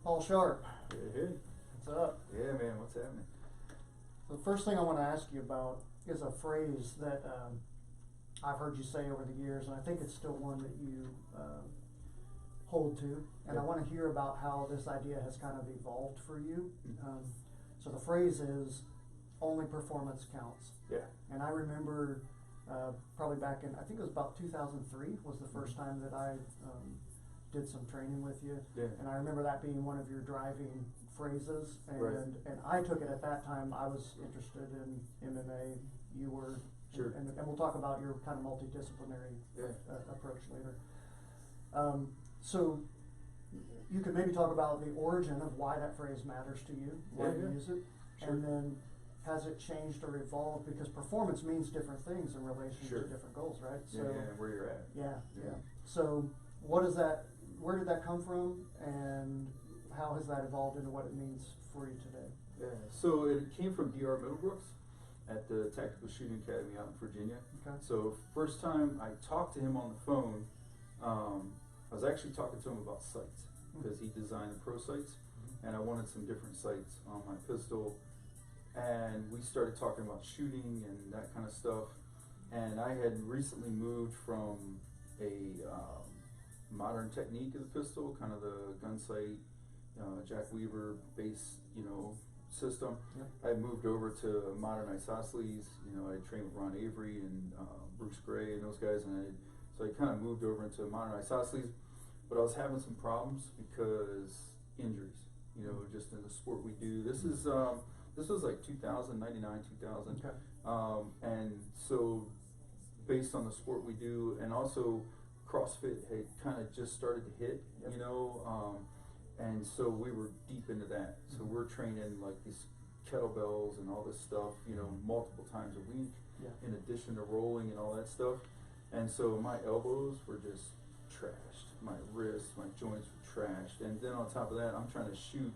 Paul Sharp, Hey, what's up? yeah, man, what's happening? The first thing I want to ask you about is a phrase that I've heard you say over the years, and I think it's still one that you hold to. And I want to hear about how this idea has kind of evolved for you. So the phrase is, only performance counts. Yeah. And I remember probably back in, I think it was about 2003 was the first time that I did some training with you. Yeah. And I remember that being one of your driving phrases. And, Right. and I took it at that time, I was interested in MMA, you were. Sure. And we'll talk about your kind of multidisciplinary approach later. So you could maybe talk about the origin of why that phrase matters to you, why you use it, Sure. and then has it changed or evolved? Because performance means different things in relation to different goals, right? So, yeah, where you're at. Yeah. So what is that, where did that come from, and how has that evolved into what it means for you today? Yeah, so it came from D.R. Middlebrooks at the Tactical Shooting Academy out in Virginia. Okay. So first time I talked to him on the phone, I was actually talking to him about sights, because he designed the pro sights, and I wanted some different sights on my pistol. And we started talking about shooting and that kind of stuff. And I had recently moved from a modern technique of the pistol, kind of the gun sight, Jack Weaver base, system. Yep. I moved over to modern isosceles. I trained with Ron Avery and Bruce Gray and those guys, and so I kind of moved over into modern isosceles. But I was having some problems because injuries, just in the sport we do. This was like 2000, 99, 2000. Okay. And so based on the sport we do, and also CrossFit had kind of just started to hit, and so we were deep into that. So we're training like these kettlebells and all this stuff, multiple times a week, in addition to rolling and all that stuff. And so my elbows were just trashed, my wrists, my joints were trashed. And then on top of that, I'm trying to shoot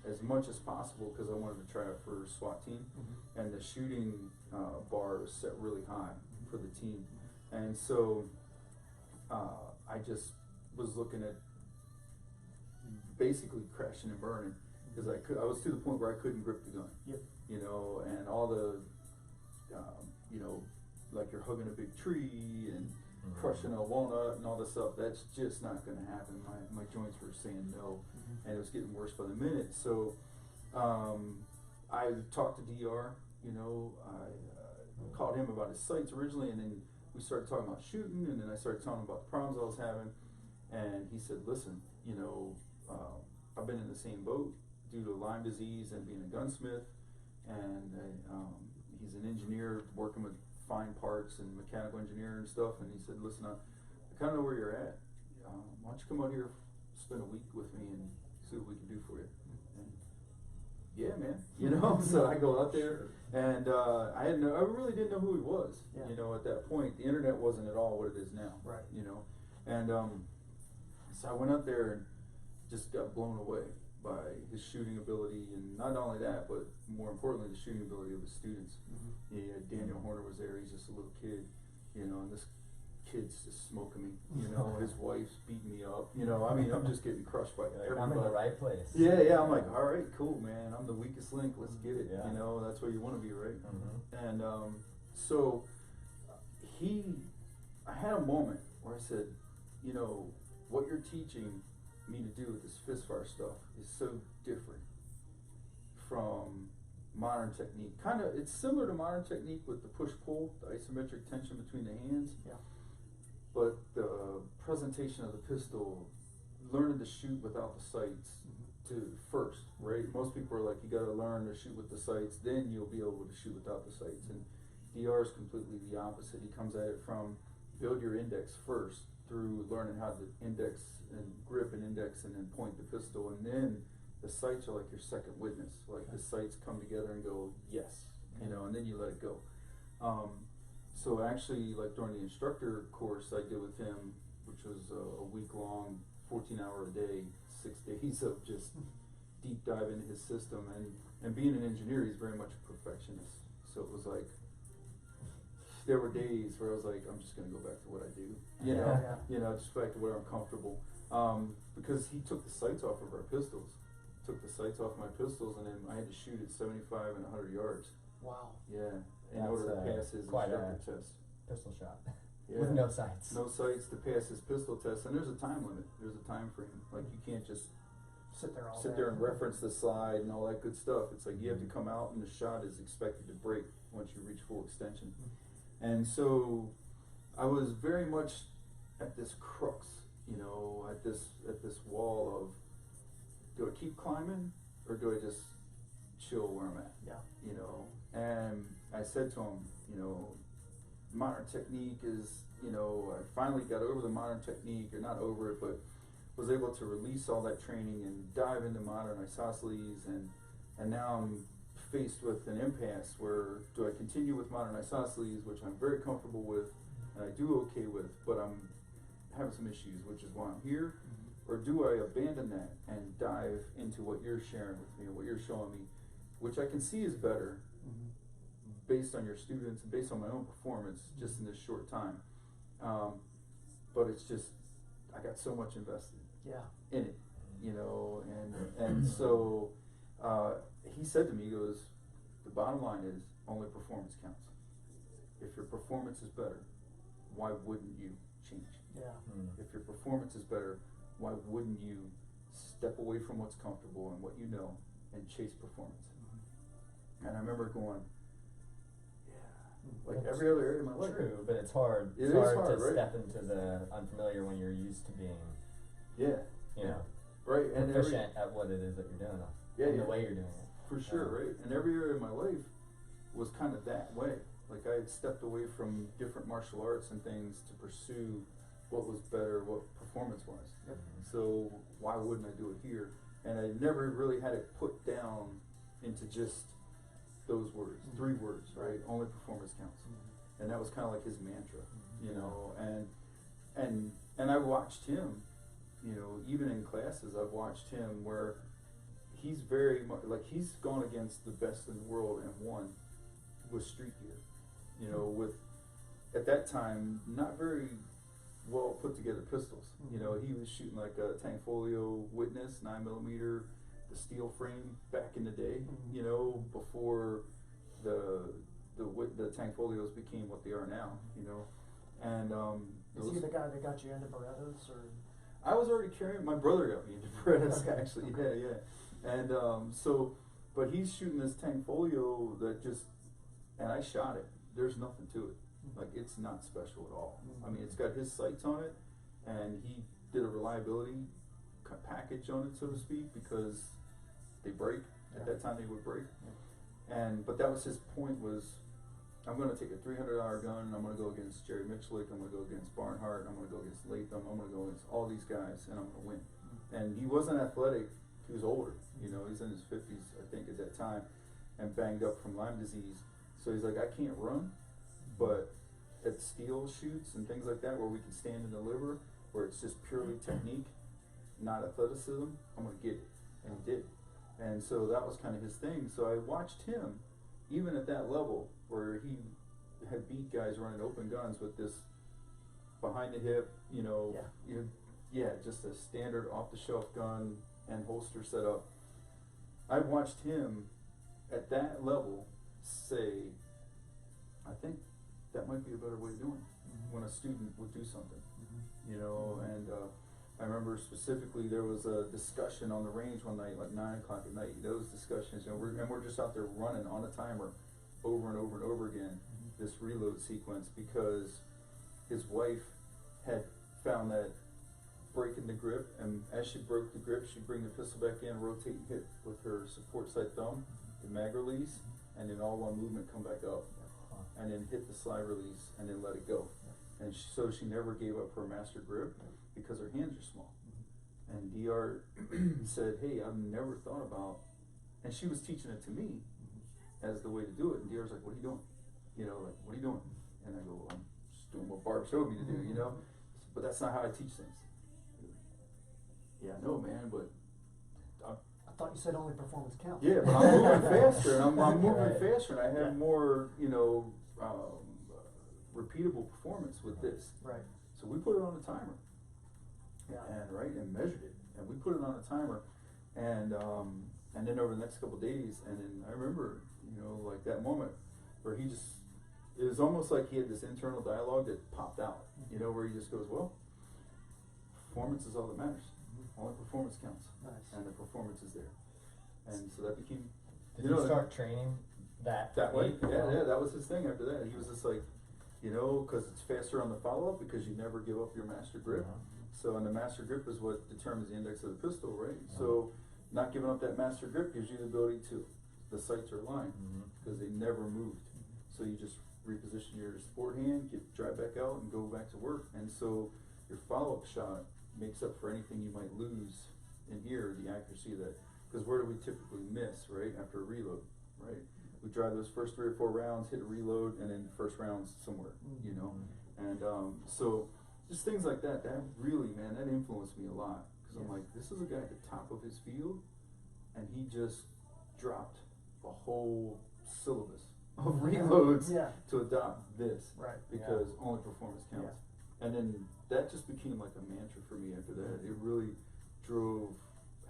as much as possible because I wanted to try it for SWAT team, and the shooting bar was set really high for the team, and so I just was looking at basically crashing and burning because I was to the point where I couldn't grip the gun, and all the like you're hugging a big tree and crushing a walnut and all this stuff. That's just not going to happen. My joints were saying no, and it was getting worse by the minute. So I talked to DR. I called him about his sights originally, and then we started talking about shooting, and then I started telling him about the problems I was having, and he said, "Listen, I've been in the same boat due to Lyme disease and being a gunsmith, and he's an engineer working with fine parts and mechanical engineer and stuff." And he said, "Listen, I kind of know where you're at. Why don't you come out here, spend a week with me, and see what we can do for you?" And yeah, man, so I go out there, and I really didn't know who he was. At that point, the internet wasn't at all what it is now. Right. And so I went out there and just got blown away by his shooting ability, and not only that, but more importantly, the shooting ability of his students. Daniel Horner was there. He's just a little kid, and this kid's just smoking me. His wife's beating me up. I'm just getting crushed by everybody. I'm in the right place. Yeah. I'm like, all right, cool, man. I'm the weakest link. Let's get it. That's where you want to be, right? And so I had a moment where I said, what you're teaching me to do with this fistfire stuff is so different from modern technique. It's similar to modern technique with the push-pull, the isometric tension between the hands. But the presentation of the pistol, learning to shoot without the sights first, right? Most people are like, you got to learn to shoot with the sights, then you'll be able to shoot without the sights. And DR is completely the opposite. He comes at it from build your index first through learning how to index and grip and index and then point the pistol, and then the sights are like your second witness. Like the sights come together and go, yes, and then you let it go. So actually, like during the instructor course I did with him, which was a week long, 14-hour a day, 6 days of just deep dive into his system, and being an engineer, he's very much a perfectionist. So it was like, there were days where I was like, I'm just going to go back to what I do, just back to where I'm comfortable. Because he took the sights off of our pistols, took the sights off my pistols, and then I had to shoot at 75 and 100 yards. Wow. Yeah, in That's, order to pass his quite instructor test. Pistol shot. Yeah. With no sights. No sights to pass his pistol test, and there's a time limit. There's a time frame. Like, you can't just Sit there all sit day. there and reference the slide and all that good stuff. It's like you have to come out, and the shot is expected to break once you reach full extension. And so I was very much at this crux, you know, at this wall of, do I keep climbing or do I just chill where I'm at? Yeah. You know, and I said to him, you know, modern technique is, you know, I finally got over the modern technique, or not over it, but was able to release all that training and dive into modern isosceles, and now I'm faced with an impasse where, do I continue with modern isosceles, which I'm very comfortable with and I do okay with, but I'm having some issues, which is why I'm here, or do I abandon that and dive into what you're sharing with me, what you're showing me, which I can see is better based on your students and based on my own performance just in this short time. But it's just, I got so much invested in it, you know, and so he said to me, he goes, the bottom line is only performance counts. If your performance is better, why wouldn't you change? Yeah. If your performance is better, why wouldn't you step away from what's comfortable and what you know and chase performance? And I remember going, like It's every other area of my life. True, but it's hard. It It's is hard hard, to right? step into the unfamiliar when you're used to being, Yeah. you know, Right. And proficient at what it is that you're doing. Yeah, and yeah. the way you're doing it. For sure, right? And every area of my life was kind of that way. Like, I had stepped away from different martial arts and things to pursue what was better, what performance was. Yep. So why wouldn't I do it here? And I never really had it put down into just those words, 3 words, right? Only performance counts. And that was kind of like his mantra, you know. And I watched him, you know, even in classes, I've watched him where he's very much, like, he's gone against the best in the world and won with street gear, you know, with, at that time, not very well put together pistols. You know, he was shooting like a Tanfolio Witness 9mm, the steel frame back in the day, you know, before the Tanfolios became what they are now, you know. And Is he the guy that got you into Berettas, or? I was already carrying, my brother got me into Berettas actually, yeah. And so, but he's shooting this Tanfolio that just, and I shot it. There's nothing to it. Like, it's not special at all. I mean, it's got his sights on it, and he did a reliability package on it, so to speak, because they break. At that time, they would break. But that was his point, was, I'm going to take a $300 gun, and I'm going to go against Jerry Michlik, I'm going to go against Barnhart, I'm going to go against Latham, I'm going to go against all these guys, and I'm going to win. And he wasn't athletic. He was older. You know, he's in his 50s, I think, at that time, and banged up from Lyme disease. So he's like, I can't run, but at steel shoots and things like that, where we can stand and deliver, where it's just purely technique, not athleticism, I'm going to get it. And he did. And so that was kind of his thing. So I watched him, even at that level, where he had beat guys running open guns with this behind the hip, you know, just a standard off-the-shelf gun and holster setup. I watched him at that level say, I think that might be a better way of doing it, when a student would do something, you know. And I remember specifically there was a discussion on the range one night, like 9 o'clock at night. Those discussions, you know, we're just out there running on a timer over and over and over again, this reload sequence, because his wife had found that breaking the grip, and as she broke the grip, she'd bring the pistol back in, rotate and hit with her support sight thumb, the mag release, and then all one movement come back up, and then hit the slide release, and then let it go. And so she never gave up her master grip, because her hands are small. And DR said, hey, I've never thought about, and she was teaching it to me as the way to do it. And DR's like, what are you doing? You know, like, what are you doing? And I go, well, I'm just doing what Barb showed me to do, you know? But that's not how I teach things. Yeah, I know, man, but I thought you said only performance counts. yeah, but I'm moving faster, and I'm moving faster, and I have more, you know, repeatable performance with this. Right. So we put it on a timer. Yeah. And measured it, and we put it on a timer, And then over the next couple of days, and then I remember, you know, like that moment where he just, it was almost like he had this internal dialogue that popped out, you know, where he just goes, well, performance is all that matters. Only performance counts. Nice. And the performance is there. And so that became, Did you start training that way? technique? Yeah, that was his thing after that. He was just like, you know, because it's faster on the follow-up because you never give up your master grip. Uh-huh. So, and the master grip is what determines the index of the pistol, right? Uh-huh. So, not giving up that master grip gives you the ability to, the sights are aligned because they never moved. So you just reposition your sport hand, drive back out and go back to work. And so your follow-up shot makes up for anything you might lose in here, the accuracy of that. Because where do we typically miss, right? After a reload, right? We drive those first 3 or 4 rounds, hit a reload, and then first round's somewhere, you know? And so just things like that, that really, man, that influenced me a lot. Because I'm like, this is a guy at the top of his field, and he just dropped a whole syllabus of reloads to adopt this. Right. Because only performance counts. And then that just became like a mantra for me after that. It really drove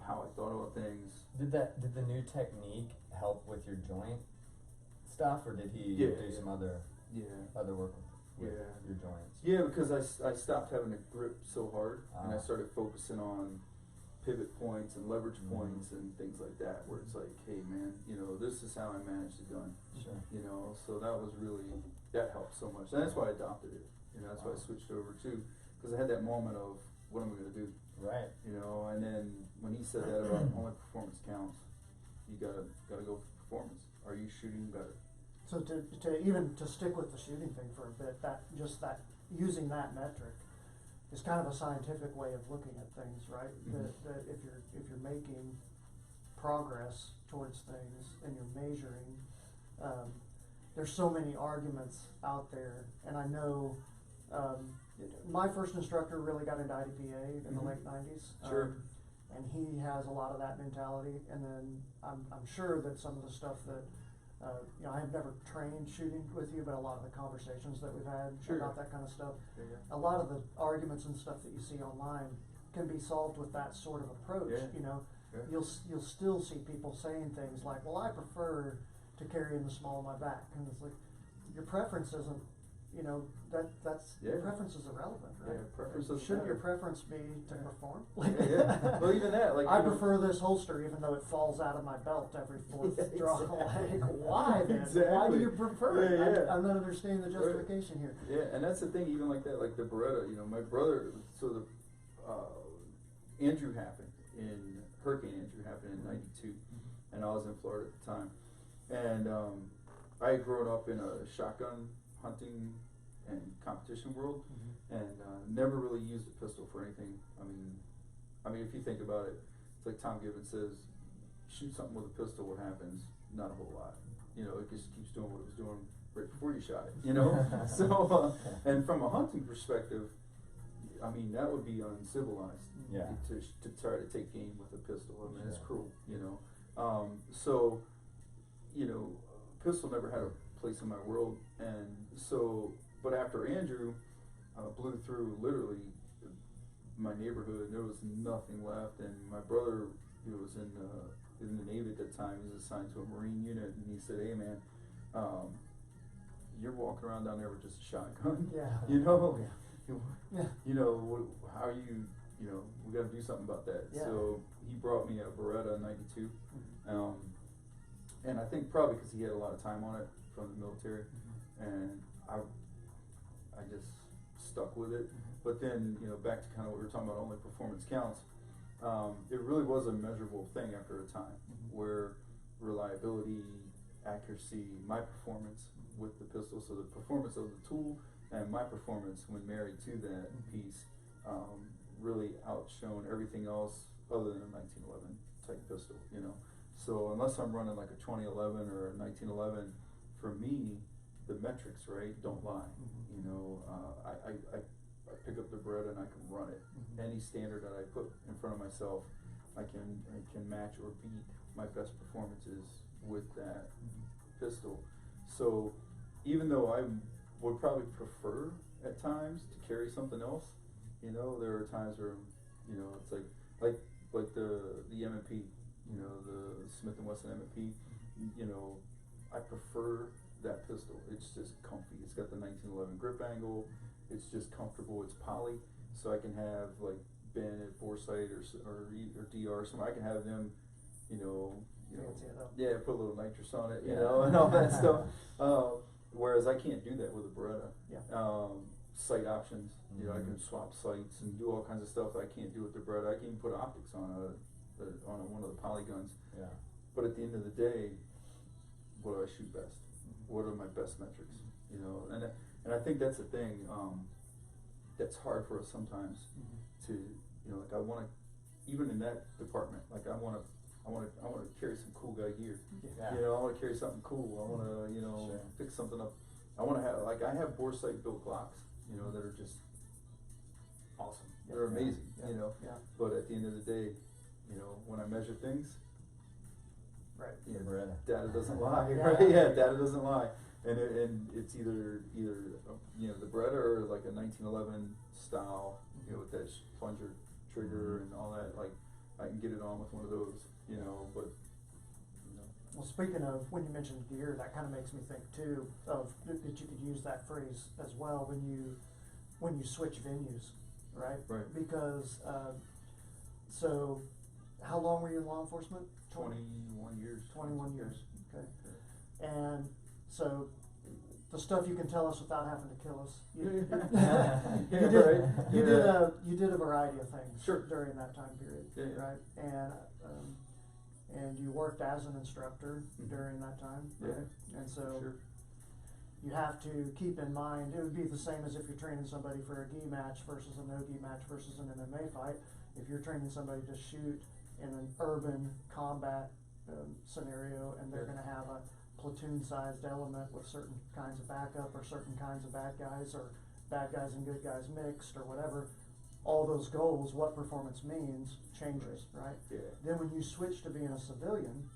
how I thought about things. Did the new technique help with your joint stuff, or did he do some other work with your joints? Yeah, because I stopped having to grip so hard, and I started focusing on pivot points and leverage points and things like that, where it's like, hey man, you know, this is how I manage the gun. Sure. You know, so that was really, that helped so much. And that's why I adopted it. You know, that's why I switched over too, because I had that moment of, what am I going to do? Right. You know, and then when he said that about only performance counts, you gotta go for performance. Are you shooting better? So to even to stick with the shooting thing for a bit, that using that metric is kind of a scientific way of looking at things, right? That if you're making progress towards things and you're measuring, there's so many arguments out there, and I know my first instructor really got into IDPA in the late 90s. Sure. And he has a lot of that mentality, and then I'm sure that some of the stuff that you know, I've never trained shooting with you, but a lot of the conversations that we've had about that kind of stuff, a lot of the arguments and stuff that you see online can be solved with that sort of approach. You know, you'll still see people saying things like, "Well, I prefer to carry in the small of my back," and it's like, your preference isn't, you know, that's preference is irrelevant, right? Yeah, preference doesn't Shouldn't your matter. preference be to perform? Well, even that, like, I prefer this holster even though it falls out of my belt every fourth draw. Like, why then? Why do you prefer it? I'm not understanding the justification here. Yeah, and that's the thing, even like that, like the Beretta, you know, my brother, so the Andrew happened Hurricane Andrew happened in '92, and I was in Florida at the time, and I had grown up in a shotgun hunting and competition world, and never really used a pistol for anything. I mean, if you think about it, it's like Tom Gibbons says, shoot something with a pistol, what happens? Not a whole lot. You know, it just keeps doing what it was doing right before you shot it, you know? So, and from a hunting perspective, I mean, that would be uncivilized to try to take game with a pistol. I mean, it's cruel, you know? So, you know, pistol never had a place in my world, and so, but after Andrew blew through literally my neighborhood, there was nothing left, and my brother, he was in the Navy at that time, he was assigned to a Marine unit, and he said, hey man, you're walking around down there with just a shotgun, you know? You know, how are you, you know, we gotta do something about that. So he brought me a Beretta in '92, and I think probably because he had a lot of time on it from the military, and I just stuck with it. But then, you know, back to kind of what we were talking about, only performance counts. It really was a measurable thing after a time, where reliability, accuracy, my performance with the pistol, so the performance of the tool and my performance when married to that piece really outshone everything else other than a 1911 type pistol, you know. So unless I'm running like a 2011 or a 1911, for me, the metrics, right, don't lie. You know, I pick up the Beretta and I can run it. Any standard that I put in front of myself, I can match or beat my best performances with that pistol. So even though I would probably prefer at times to carry something else, you know, there are times where, you know, it's like the M&P, Wesson M&P, you know, I prefer that pistol. It's just comfy. It's got the 1911 grip angle. It's just comfortable. It's poly, so I can have like Ben at Foresight or DR. Somewhere I can have them, you know, yeah, put a little nitrous on it, you know, and all that stuff. Whereas I can't do that with a Beretta. Yeah. Sight options, you know, I can swap sights and do all kinds of stuff that I can't do with the Beretta. I can even put optics on one of the polyguns. Yeah. But at the end of the day, what do I shoot best? What are my best metrics? You know, and I think that's the thing that's hard for us sometimes to, you know, like I want to, even in that department, like I want to carry some cool guy gear. Yeah. You know, I want to carry something cool. I want to, you know, fix something up. I want to have, like, I have bore sight built Glocks, you know, that are just awesome. They're amazing, you know. Yeah. But at the end of the day, you know, when I measure things, right, yeah, data doesn't lie, right? Yeah, data doesn't lie. And it's either you know, the Beretta or like a 1911 style, you know, with that plunger trigger and all that. Like, I can get it on with one of those, you know. But you know. Well, speaking of, when you mentioned gear, that kind of makes me think too of that you could use that phrase as well when you switch venues, right? Right. Because so, how long were you in law enforcement? 21 years. 21 years. Okay. And so, the stuff you can tell us without having to kill us. You did a variety of things during that time period, right? And you worked as an instructor during that time, right? And so you have to keep in mind, it would be the same as if you're training somebody for a gi match versus a no gi match versus an MMA fight. If you're training somebody to shoot in an urban combat scenario, and they're going to have a platoon-sized element with certain kinds of backup or certain kinds of bad guys or bad guys and good guys mixed or whatever, all those goals, what performance means, changes, right? Yeah. Then when you switch to being a civilian,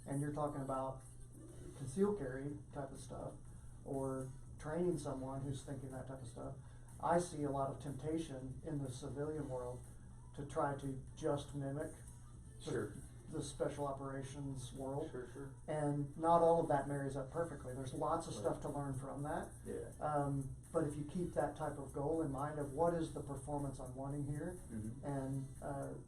and you're talking about concealed carry type of stuff, or training someone who's thinking that type of stuff, I see a lot of temptation in the civilian world to try to just mimic the special operations world. And not all of that marries up perfectly. There's lots of stuff to learn from that. But if you keep that type of goal in mind of what is the performance I'm wanting here, and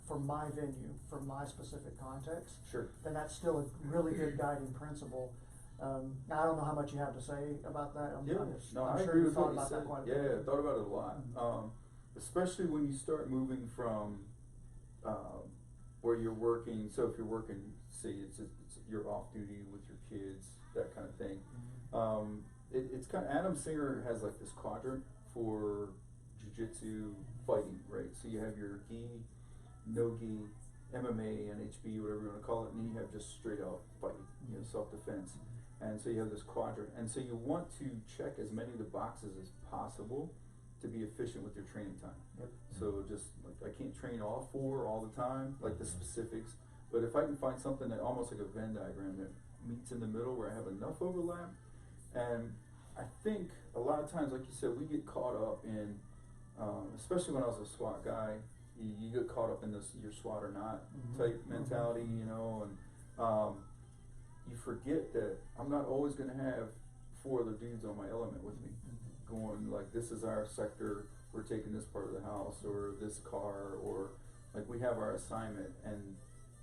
for my venue, for my specific context, then that's still a really good guiding principle. Now, I don't know how much you have to say about that. I'm I sure agree you with thought what you about said. that quite a bit. Yeah, I thought about it a lot. Especially when you start moving from where you're working. So if you're working, say it's you're off duty with your kids, that kind of thing. It's kind of, Adam Singer has like this quadrant for jiu-jitsu fighting, right? So you have your gi, no gi, MMA, NHB, whatever you want to call it, and then you have just straight out fighting, you know, self-defense. And so you have this quadrant, and so you want to check as many of the boxes as possible to be efficient with your training time. So just like, I can't train all four all the time, like the specifics, but if I can find something that almost like a Venn diagram that meets in the middle where I have enough overlap. And I think a lot of times, like you said, we get caught up in, especially when I was a SWAT guy, you get caught up in this you're SWAT or not type mentality, you know, and you forget that I'm not always going to have four other dudes on my element with me going like, this is our sector, we're taking this part of the house or this car, or like we have our assignment and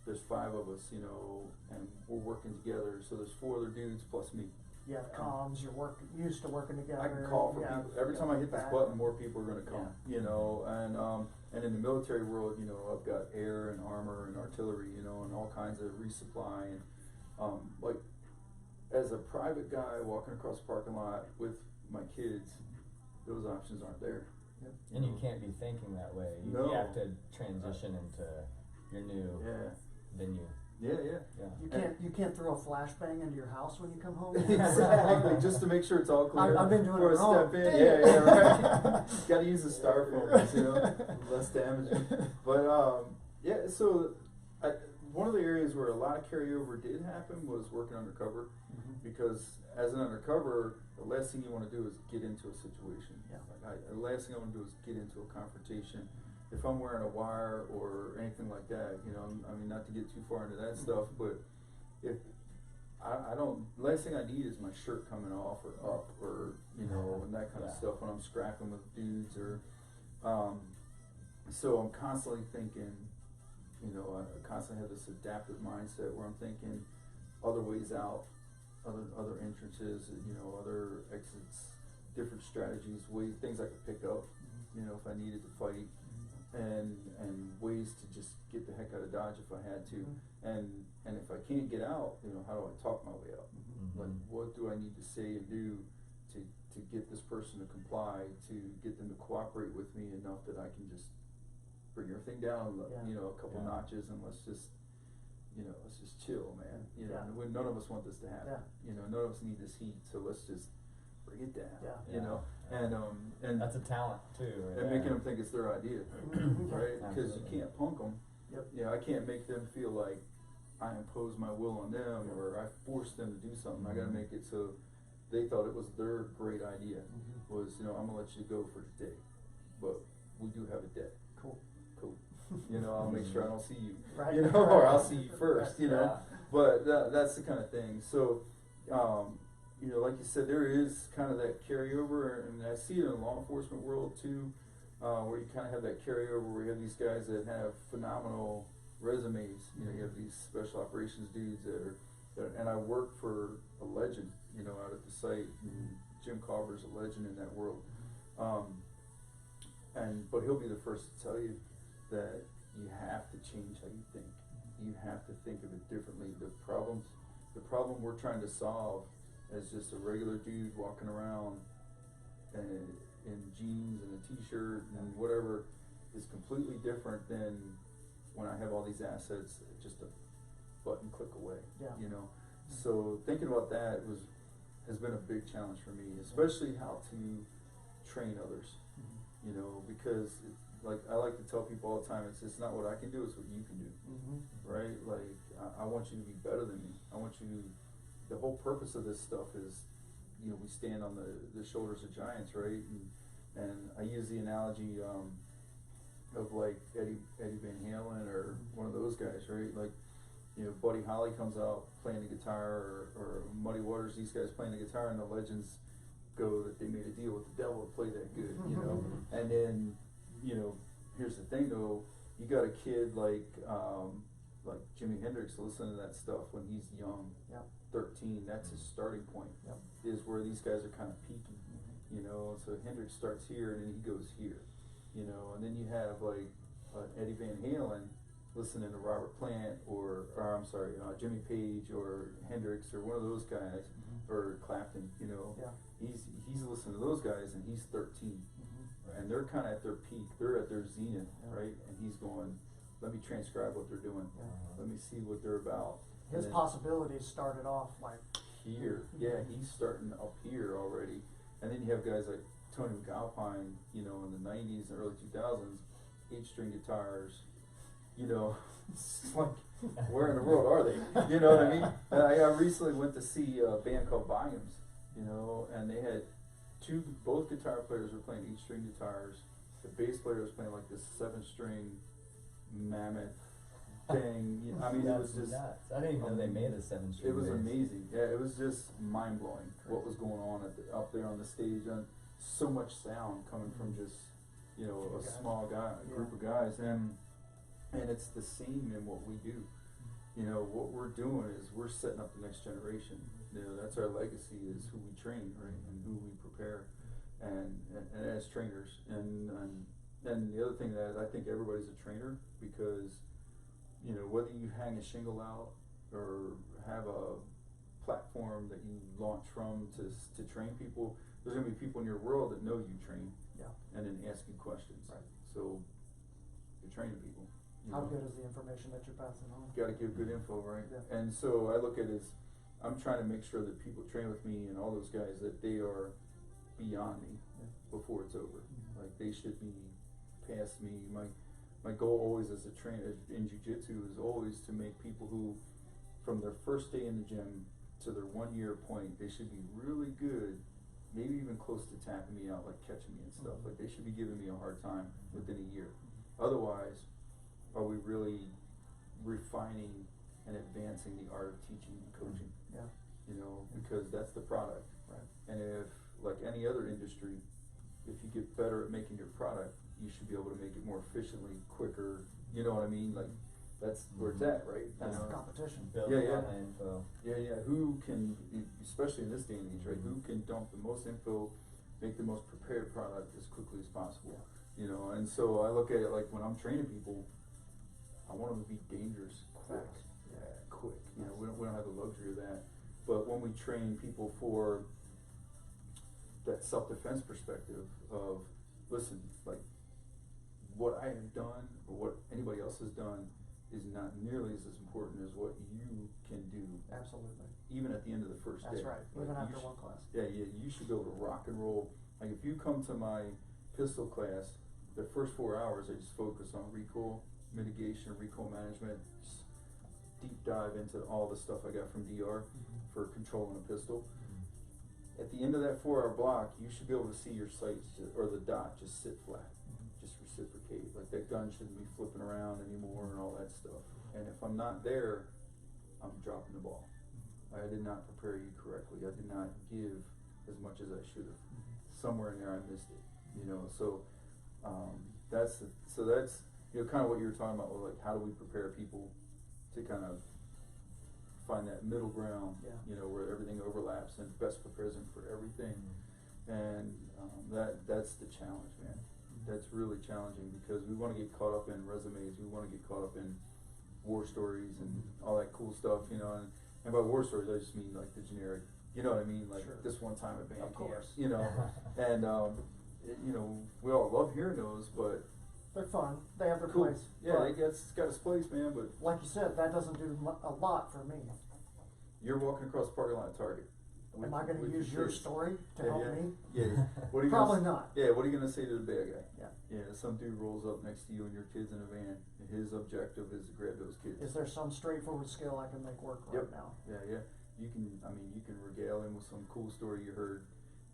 there's 5 of us, you know, and we're working together, so there's 4 other dudes plus me. You have comms, you're used to working together. I can call for people. Every time I hit this button, more people are going to come, you know, and in the military world, you know, I've got air and armor and artillery, you know, and all kinds of resupply, and like as a private guy walking across the parking lot with my kids, those options aren't there. And you can't be thinking that way. You have to transition into your new venue. You can't throw a flashbang into your house when you come home. Exactly, just to make sure it's all clear. I've been doing before it wrong. Step in. Right. Got to use the styrofoam, you know, less damaging. But so one of the areas where a lot of carryover did happen was working undercover, because as an undercover, the last thing you want to do is get into a situation. The last thing I want to do is get into a confrontation. If I'm wearing a wire or anything like that, you know, I mean, not to get too far into that stuff, but if I don't, last thing I need is my shirt coming off or up or, you know, and that kind of stuff when I'm scrapping with dudes or, so I'm constantly thinking, you know, I constantly have this adaptive mindset where I'm thinking other ways out, other entrances, you know, other exits, different strategies, ways, things I could pick up, you know, if I needed to fight, and ways to just get the heck out of Dodge if I had to, and if I can't get out, you know, how do I talk my way out? Like, what do I need to say and do to get this person to comply, to get them to cooperate with me enough that I can just bring everything down, you know, a couple notches, and let's just chill, man. You know, none of us want this to happen. You know, none of us need this heat, so let's just bring it down. You know, and that's a talent too. And making them think it's their idea, right? Because you can't punk them. You know, I can't make them feel like I impose my will on them or I force them to do something. I got to make it so they thought it was their great idea. Was, you know, I'm gonna let you go for today, but we do have a day. Cool. You know, I'll make sure I don't see you. You know, or I'll see you first. You know, but that's the kind of thing. So, you know, like you said, there is kind of that carryover, and I see it in the law enforcement world too, where you kind of have that carryover where you have these guys that have phenomenal resumes. You know, you have these special operations dudes and I work for a legend, you know, out at the site. And Jim Carver's a legend in that world. But he'll be the first to tell you that you have to change how you think. You have to think of it differently. The problem we're trying to solve as just a regular dude walking around in jeans and a t-shirt and whatever is completely different than when I have all these assets just a button click away. You know, so thinking about that has been a big challenge for me, especially how to train others. You know, because like I like to tell people all the time, it's not what I can do, it's what you can do. Right? Like I want you to be better than me. I want you to. The whole purpose of this stuff is, you know, we stand on the shoulders of giants, right? And I use the analogy of like Eddie Van Halen or one of those guys, right? Like, you know, Buddy Holly comes out playing the guitar, or Muddy Waters, these guys playing the guitar, and the legends go that they made a deal with the devil to play that good, you know? And then, you know, here's the thing though, you got a kid like Jimi Hendrix listening to that stuff when he's young, 13, that's his starting point, is where these guys are kind of peaking, you know? So Hendrix starts here and then he goes here, you know? And then you have like Eddie Van Halen listening to Robert Plant or I'm sorry, Jimmy Page or Hendrix or one of those guys, or Clapton, you know? He's listening to those guys and he's 13, and they're kind of at their peak, they're at their zenith, right? And he's going, let me transcribe what they're doing, let me see what they're about. His possibilities started off like here, he's starting up here already. And then you have guys like Tony McAlpine, you know, in the 90s and early 2000s, 8-string guitars, you know, it's like, where in the world are they? You know what I mean? And I recently went to see a band called Volumes, you know, and they had both guitar players were playing 8-string guitars. The bass player was playing like this 7-string mammoth thing. You know, I mean, it was just nuts. I didn't even know they made a 7-string. It was bass. amazing. Yeah, it was just mind blowing what was going on up there on the stage, and so much sound coming from just, you know, a small group of guys, and it's the same in what we do. You know, what we're doing is we're setting up the next generation. You know, that's our legacy, is who we train, right, and who we prepare, and as trainers. And the other thing that is, I think everybody's a trainer, because, you know, whether you hang a shingle out or have a platform that you launch from to train people, there's going to be people in your world that know you train, and then ask you questions. So you're training people. How good is the information that you're passing on? Got to give good info, right? And so I look at it as, I'm trying to make sure that people train with me and all those guys, that they are beyond me before it's over. Like, they should be past me. My goal always as a trainer in jiu-jitsu is always to make people who, from their first day in the gym to their 1-year point, they should be really good, maybe even close to tapping me out, like catching me and stuff. Like, they should be giving me a hard time within a year. Otherwise, are we really refining and advancing the art of teaching and coaching. Yeah. You know, because that's the product. Right. And if, like any other industry, if you get better at making your product, you should be able to make it more efficiently, quicker. You know what I mean? Like, that's where it's at, right? That's you know? the competition. Building Yeah, on the info. Yeah. Who can, especially in this day and age, right? Who can dump the most info, make the most prepared product as quickly as possible? Yeah. You know, and so I look at it like when I'm training people, I want them to be dangerous quick. Fast. Yeah, quick. You know, we don't have the luxury of that. But when we train people for that self-defense perspective of, listen, like, what I have done or what anybody else has done is not nearly as important as what you can do. Absolutely. Even at the end of the first day. That's right. Like, Even you after should- one class. Yeah, you should be able to rock and roll. Like, if you come to my pistol class, the first 4 hours I just focus on recoil mitigation, recoil management, just deep dive into all the stuff I got from DR for controlling a pistol. At the end of that 4 hour block, you should be able to see your sights or the dot just sit flat, just reciprocate. Like, that gun shouldn't be flipping around anymore and all that stuff. And if I'm not there, I'm dropping the ball. I did not prepare you correctly. I did not give as much as I should have. Somewhere in there I missed it, you know. So that's you know, kind of what you were talking about, like, how do we prepare people to kind of find that middle ground, Yeah. you know, where everything overlaps and best prepares them for everything. And that's the challenge, man. That's really challenging because we want to get caught up in resumes. We want to get caught up in war stories and all that cool stuff, you know. And by war stories, I just mean like the generic, you know what I mean? Like, Sure. this one time at band Of camp, course. you know. And you know, we all love hearing those, but They're fun. They have their cool. place. Yeah, But it's got its place, man. But like you said, that doesn't do a lot for me. you're walking across the parking lot at Target. Am I going to use your story to help me? Yeah. What are you Probably gonna, not. Yeah. What are you gonna say to the bad guy? Yeah. Yeah. Some dude rolls up next to you and your kid's in a van. And his objective is to grab those kids. Is there some straightforward skill I can make work right Yep. now? Yeah. You can regale him with some cool story you heard,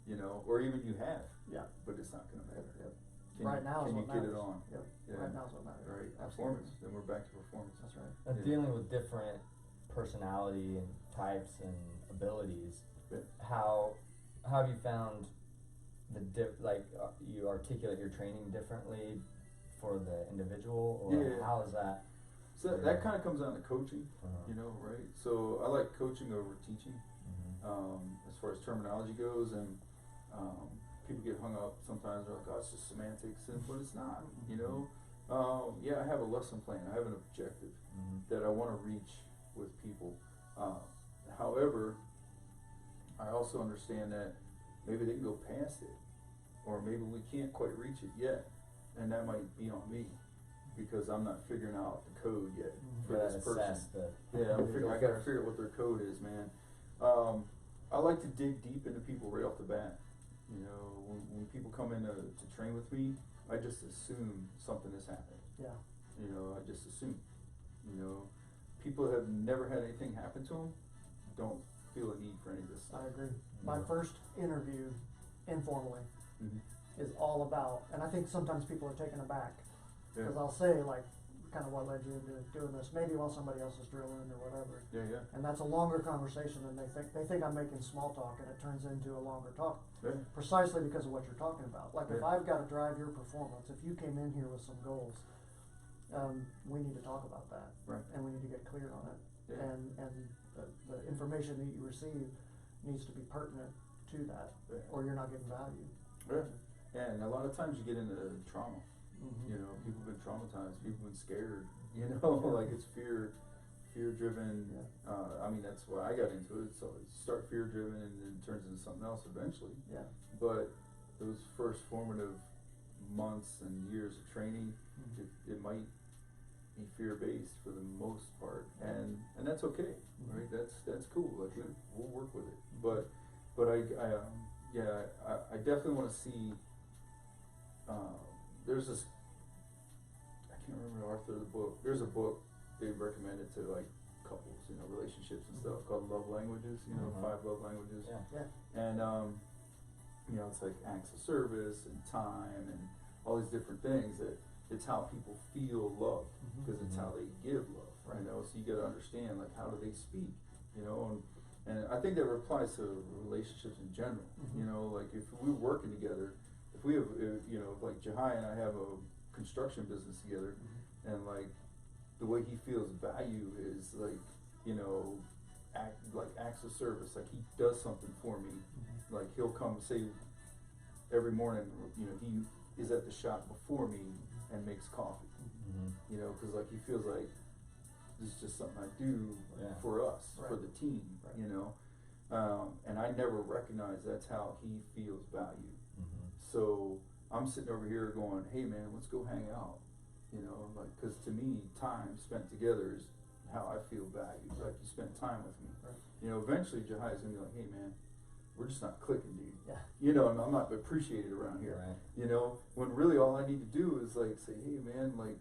you know, or even you have. Yeah. But it's not gonna matter. Yep. Can Right you, now is can what you get matters. it on? Yep. Yeah. Right now is what matters. Right. Absolutely. Performance. Then we're back to performance. That's right. And Yeah. dealing with different personality and types and abilities, Yeah. how have you found you articulate your training differently for the individual, or Yeah. how is that? So that kind of comes down to coaching, Uh-huh. you know, right? So I like coaching over teaching, as far as terminology goes, and people get hung up sometimes. They're like, "Oh, it's just semantics," but it's not, you know. Yeah, I have a lesson plan. I have an objective that I want to reach with people. However, I also understand that maybe they can go past it, or maybe we can't quite reach it yet, and that might be on me because I'm not figuring out the code yet for Gotta this person. assess the Yeah, individual I gotta first. figure out what their code is, man. I like to dig deep into people right off the bat. You know, when people come in to train with me, I just assume something has happened. Yeah. You know, I just assume. You know, people that have never had anything happen to them don't feel a need for any of this stuff. I agree. My first interview, informally, Mhm. is all about, and I think sometimes people are taken aback, because Yeah. I'll say, like, kind of what led you into doing this, maybe while somebody else is drilling or whatever. Yeah. And that's a longer conversation than they think. They think I'm making small talk, and it turns into a longer talk, Yeah. precisely because of what you're talking about. Like, if Yeah. I've got to drive your performance, if you came in here with some goals, we need to talk about that. Right. And we need to get clear on it. Yeah. And the information that you receive needs to be pertinent to that, Yeah. or you're not getting value. Yeah. And a lot of times you get into trauma. Mhm. You know, people have been traumatized, people have been scared, you know, like it's fear driven. Yeah. I mean, that's why I got into it. So it start fear driven and then it turns into something else eventually. Yeah. But those first formative months and years of training, Mhm. it might be fear based for the most part, and that's okay, right? That's cool. Like we'll work with it. But I definitely want to see. There's this. I can't remember the author of the book. There's a book they recommended to like couples, you know, relationships and stuff called Love Languages. You know, 5 love languages. Yeah. And you know, it's like acts of service and time and all these different things that it's how people feel love because it's how they give love. you know, so you gotta understand, like, how do they speak, you know, and I think that applies to relationships in general, you know, like, if we're working together, if we have, you know, like, Jahai and I have a construction business together, and, like, the way he feels value is, like, you know, acts of service, like, he does something for me, like, he'll come, say, every morning, you know, he is at the shop before me and makes coffee, you know, because, like, he feels like this is just something I do for us, for the team, you know, and I never recognize that's how he feels value. So I'm sitting over here going, hey man, let's go hang out, you know, like, because to me, time spent together is how I feel valued. Like, you spent time with me, you know. Eventually Jahai's gonna be like, hey man, we're just not clicking, dude. You know, and I'm not appreciated around here. You know, when really all I need to do is, like, say, hey man, like,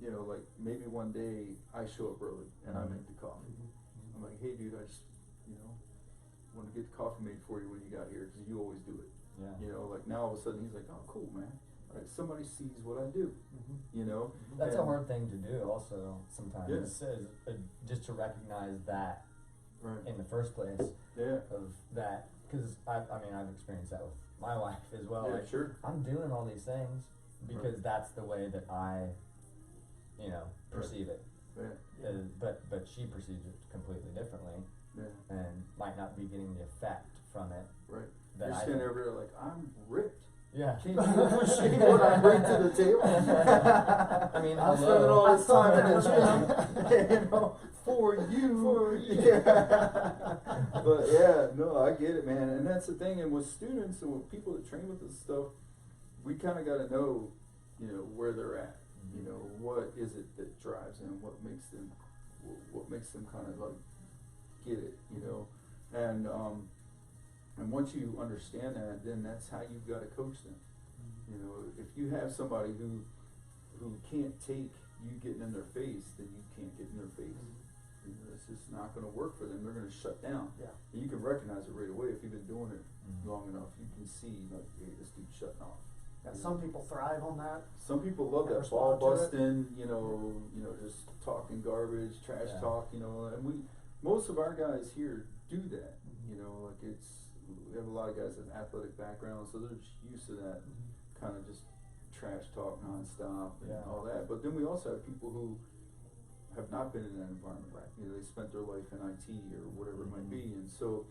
you know, like, maybe one day I show up early and I make the coffee. I'm like, hey dude, I just, you know, want to get the coffee made for you when you got here, because you always do it. You know, like, now all of a sudden he's like, oh cool man, like, somebody sees what I do. You know, that's a hard thing to do also sometimes, just to recognize that in the first place, of that, because I mean, I've experienced that with my wife as well. Like, I'm doing all these things because that's the way that I, you know, perceive it. But she perceives it completely differently, and might not be getting the effect from it. You're standing over there like, I'm ripped. Can't you appreciate what I bring to the table? I mean, I'm spending all this time in the gym, you know, for you. But yeah, no, I get it, man. And that's the thing. And with students and with people that train with this stuff, we kind of got to know, you know, where they're at. You know, what is it that drives them? What makes them kind of, like, get it? You know, and once you understand that, then that's how you've got to coach them. You know, if you have somebody who can't take you getting in their face, then you can't get in their face. You know, it's just not going to work for them. They're going to shut down. And you can recognize it right away if you've been doing it long enough. You can see, like, hey, this dude's shutting off. Some people thrive on that. Some people love that ball busting, you know, just talking garbage, trash talk, you know, and most of our guys here do that. You know, like, we have a lot of guys with athletic backgrounds, so they're just used to that kind of just trash talk nonstop and all that. But then we also have people who have not been in that environment. You know, they spent their life in IT or whatever it might be, and so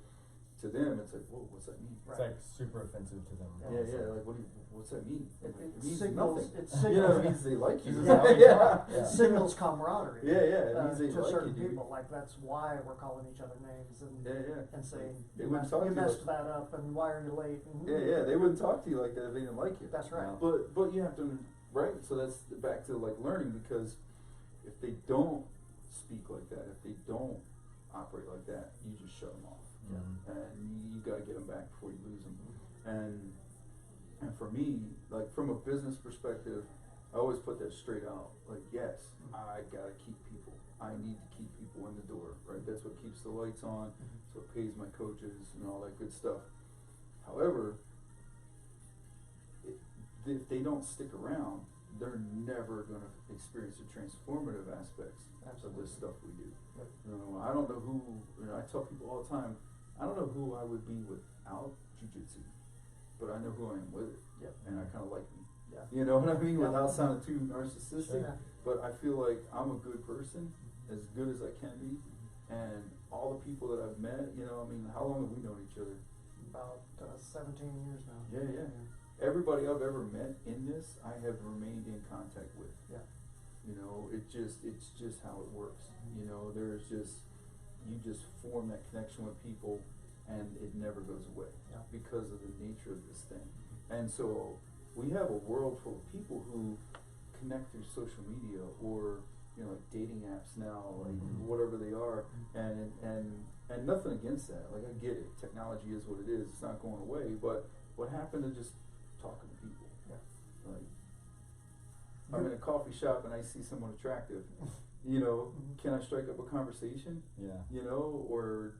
to them it's like, whoa, what's that mean? It's like super offensive to them. Like, what's that mean? It means signals, nothing. it signals, you know, it means they like you. It signals camaraderie. It means they to like certain you, people. Like, that's why we're calling each other names and saying, they wouldn't talk to you messed that up, and why are you late? And they wouldn't talk to you like that if they didn't like you. That's right. But you have to, so that's back to, like, learning, because if they don't speak like that, if they don't operate like that, you just shut them off. And you gotta get them back before you lose them. And for me, like, from a business perspective, I always put that straight out. Like, yes, I gotta keep people. I need to keep people in the door, right? That's what keeps the lights on. That's what pays my coaches and all that good stuff. However, if they don't stick around, they're never gonna experience the transformative aspects of this stuff we do. You know, I don't know who. You know, I tell people all the time, I don't know who I would be without jiu-jitsu, but I know who I am with it, and I kind of like me. You know what I mean? Without sounding too narcissistic, but I feel like I'm a good person, as good as I can be, and all the people that I've met, you know, I mean, how long have we known each other? About 17 years now. Everybody I've ever met in this, I have remained in contact with. You know, it's just how it works. You know, you just form that connection with people, and it never goes away because of the nature of this thing. And so we have a world full of people who connect through social media, or, you know, like dating apps now, like whatever they are, and nothing against that. Like, I get it. Technology is what it is. It's not going away. But what happened to just talking to people? Like, I'm in a coffee shop and I see someone attractive. You know, can I strike up a conversation? You know, or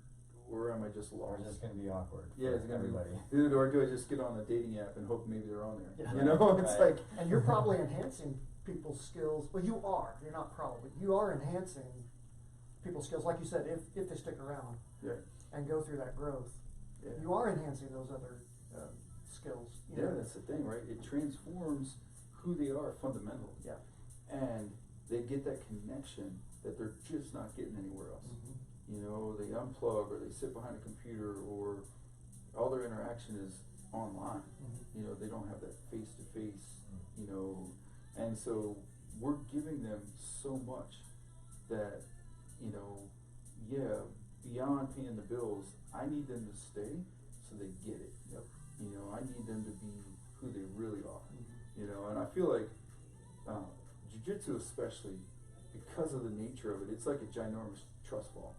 am I just lost? Or is this gonna be awkward? It's gonna everybody. Or do I just get on a dating app and hope maybe they're on there? You know, it's like, and you're probably enhancing people's skills. Well, you are. You're not probably. You are enhancing people's skills, like you said, if they stick around and go through that growth, you are enhancing those other skills. You know? That's the thing, right? It transforms who they are fundamentally. Yeah. And they get that connection that they're just not getting anywhere else. You know, they unplug or they sit behind a computer or all their interaction is online. You know, they don't have that face to face, you know, and so we're giving them so much that, you know, beyond paying the bills, I need them to stay so they get it. You know, I need them to be who they really are. You know, and I feel like jiu-jitsu especially, because of the nature of it, it's like a ginormous trust fall.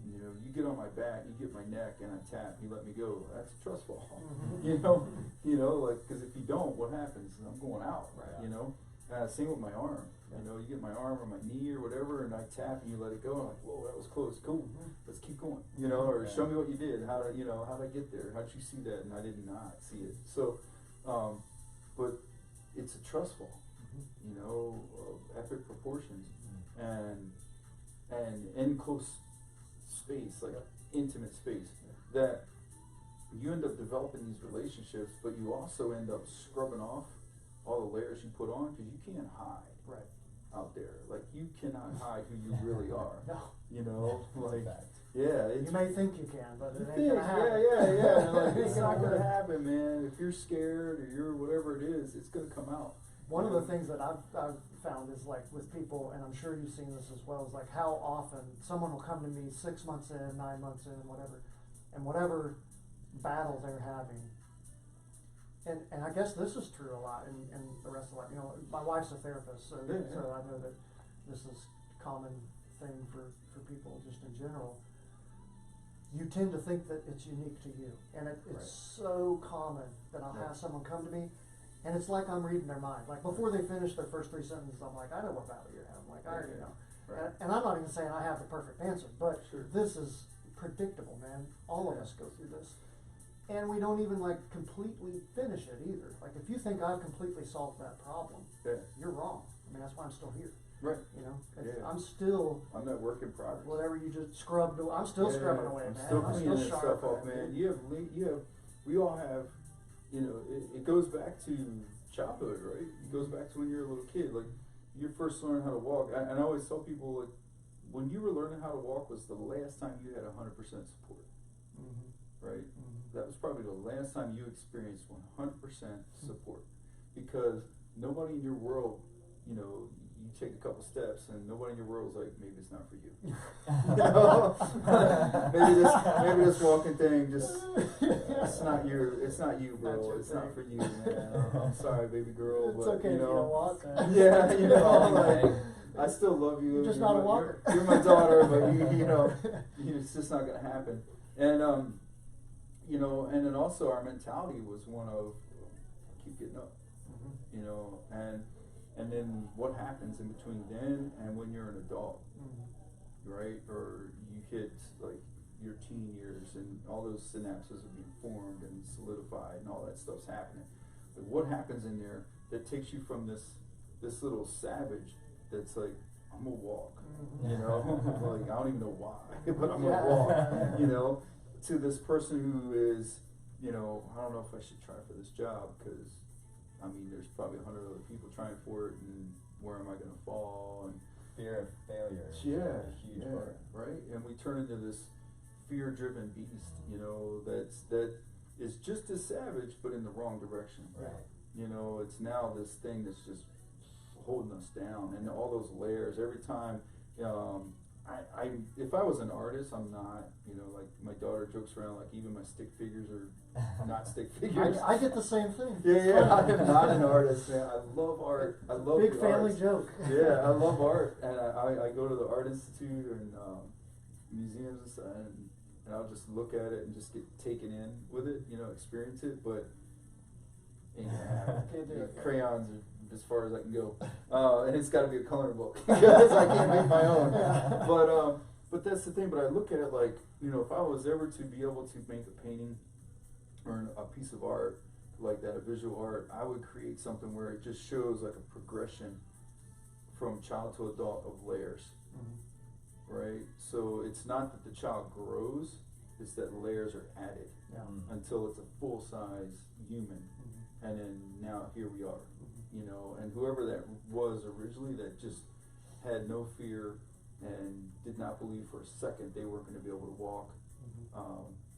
You know, you get on my back, you get my neck, and I tap, you let me go. That's a trust fall. You know, like, because if you don't, what happens? I'm going out. You know, same with my arm. You know, you get my arm or my knee or whatever, and I tap and you let it go. I'm like, whoa, that was close. Cool. Let's keep going. You know, or show me what you did. How did I get there? How did you see that? And I did not see it. So, but it's a trust fall. You know, of epic proportions, and in close space, like intimate space, that you end up developing these relationships, but you also end up scrubbing off all the layers you put on, because you can't hide out there. Like, you cannot hide who you really are. You know, like, you may think you can, but it ain't think, gonna happen. Like, it's not gonna happen, man. If you're scared or you're whatever it is, it's gonna come out. One of the things that I've found is, like, with people, and I'm sure you've seen this as well, is like how often someone will come to me 6 months in, 9 months in, and whatever battle they're having. And I guess this is true a lot in the rest of life. You know, my wife's a therapist, so I know that this is a common thing for people just in general. You tend to think that it's unique to you, and it's so common that I'll have someone come to me, and it's like I'm reading their mind. Like, before they finish their first 3 sentences, I'm like, I know what battle you're having. Like, I already know. And I'm not even saying I have the perfect answer, but this is predictable, man. All of us go through this. And we don't even, like, completely finish it either. Like, if you think I've completely solved that problem, you're wrong. I mean, that's why I'm still here. You know, I'm that work in progress. Whatever you just scrubbed, I'm still scrubbing away, man. Still cleaning that stuff off, man. We all have, you know, it goes back to childhood, right? It goes back to when you're a little kid. Like, you first learn how to walk. And I always tell people, like, when you were learning how to walk was the last time you had 100% support, right? That was probably the last time you experienced 100% support, because nobody in your world, you know, you take a couple steps and nobody in your world is like, maybe it's not for you. maybe this walking thing it's not you, bro. It's not for you, man. I'm sorry, baby girl, it's but okay, you know, you don't walk. You know, like, I still love you. You're just not a walker. You're my daughter, but you know, it's just not gonna happen. And you know, and then also our mentality was one of keep getting up, you know, and then what happens in between then and when you're an adult, right? Or you hit like your teen years and all those synapses are being formed and solidified and all that stuff's happening. But what happens in there that takes you from this little savage that's like, I'm gonna walk, you know, like I don't even know why, but I'm gonna walk, you know, to this person who is, you know, I don't know if I should try for this job because, I mean, there's probably 100 other people trying for it, and where am I going to fall? And fear of failure is a huge part, right? And we turn into this fear-driven beast, you know, that is just as savage, but in the wrong direction. Right. You know, it's now this thing that's just holding us down, and all those layers. Every time, if I was an artist, I'm not, you know, like my daughter jokes around, like even my stick figures are not stick figures. I get the same thing. I am not an artist, man. I love art. I love big the family arts. joke. I love art, and I go to the Art Institute and museums and stuff, and I'll just look at it and just get taken in with it, you know, experience it, but crayons are as far as I can go, and it's got to be a coloring book because I can't make my own. But that's the thing. But I look at it like, you know, if I was ever to be able to make a painting or a piece of art like that, a visual art, I would create something where it just shows like a progression from child to adult of layers, right? So it's not that the child grows, it's that layers are added until it's a full-size human. And then now here we are, you know, and whoever that was originally that just had no fear and did not believe for a second they weren't going to be able to walk,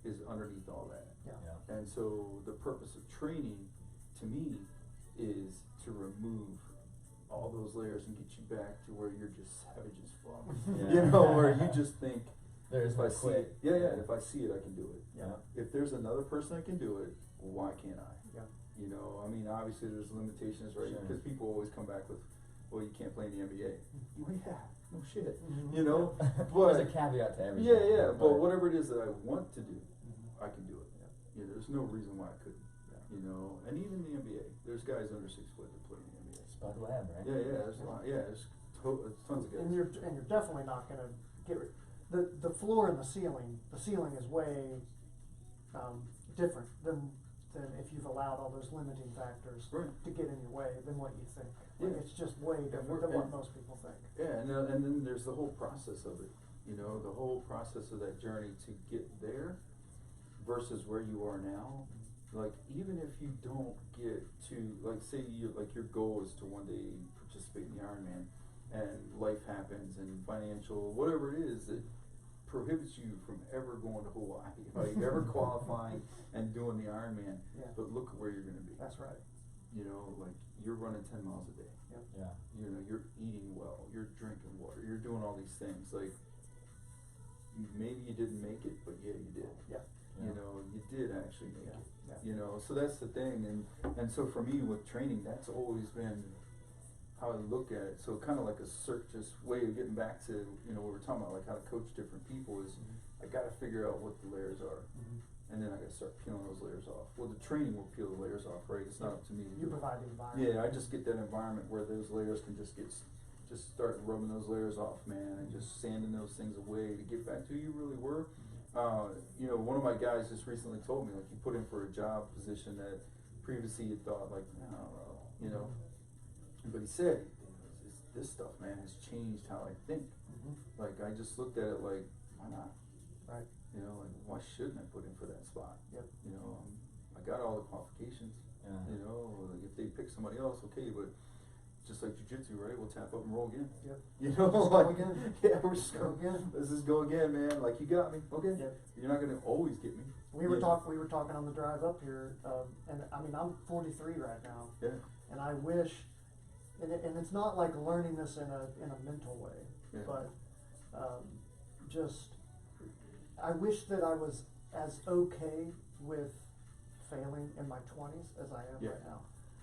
is underneath all that. Yeah. And so the purpose of training, to me, is to remove all those layers and get you back to where you're just savage as fuck. You know, where you just think, There's if I no see quit. it, if I see it, I can do it. Yeah. If there's another person that can do it, why can't I? Yeah. You know, I mean, obviously there's limitations, right? Sure. Because people always come back with, well, you can't play in the NBA. Well, yeah, no shit. Mhm. You know, There's but a caveat to everything. yeah, but whatever it is that I want to do, I can do it. Yeah, there's no reason why I couldn't. You know, and even the NBA, there's guys under 6 foot that play in the NBA. Spud Webb, right? Yeah, there's a lot. Yeah, there's tons of guys. And you're definitely not gonna get rid, the floor and the ceiling is way, different than if you've allowed all those limiting factors to get in your way than what you think. Like, Yeah. it's just way different than what most people think. Yeah, and then there's the whole process of it. You know, the whole process of that journey to get there versus where you are now. Like, even if you don't get to, like, say your goal is to one day participate in the Ironman, and life happens and financial, whatever it is that prohibits you from ever going to Hawaii, like ever qualifying and doing the Ironman. Yeah. But look at where you're going to be. That's right. You know, like, you're running 10 miles a day. Yeah. You know, you're eating well, you're drinking water, you're doing all these things. Like, maybe you didn't make it, but yeah, you did. Yeah. You know, you did actually make it. Yeah. You know, so that's the thing, and so for me with training, that's always been how I look at it. So kind of like a circus way of getting back to, you know, what we're talking about, like how to coach different people is, I got to figure out what the layers are, and then I got to start peeling those layers off. Well, the training will peel the layers off, right? It's not up to me to You do it. provide the environment. Yeah, I just get that environment where those layers can just start rubbing those layers off, man, and just sanding those things away to get back to who you really were. You know, one of my guys just recently told me, like, he put in for a job position that previously he thought, like, I don't know, you know, but he said, this stuff, man, has changed how I think. Like, I just looked at it like, why not? Right. You know, like, why shouldn't I put in for that spot? Yep. You know, I got all the qualifications. Yeah. You know, like, if they pick somebody else, okay, but just like jiu-jitsu, right? We'll tap up and roll again. Yep. You know, Just like, go again. yeah, we're just Go again. Let's just go again, man. Like, you got me, okay? Yep. You're not gonna always get me. We were Yeah. talking on the drive up here, and I mean, I'm 43 right now, Yeah, and I wish, and it's not like learning this in a mental way, yeah, but just I wish that I was as okay with failing in my 20s as I am Yeah. right now,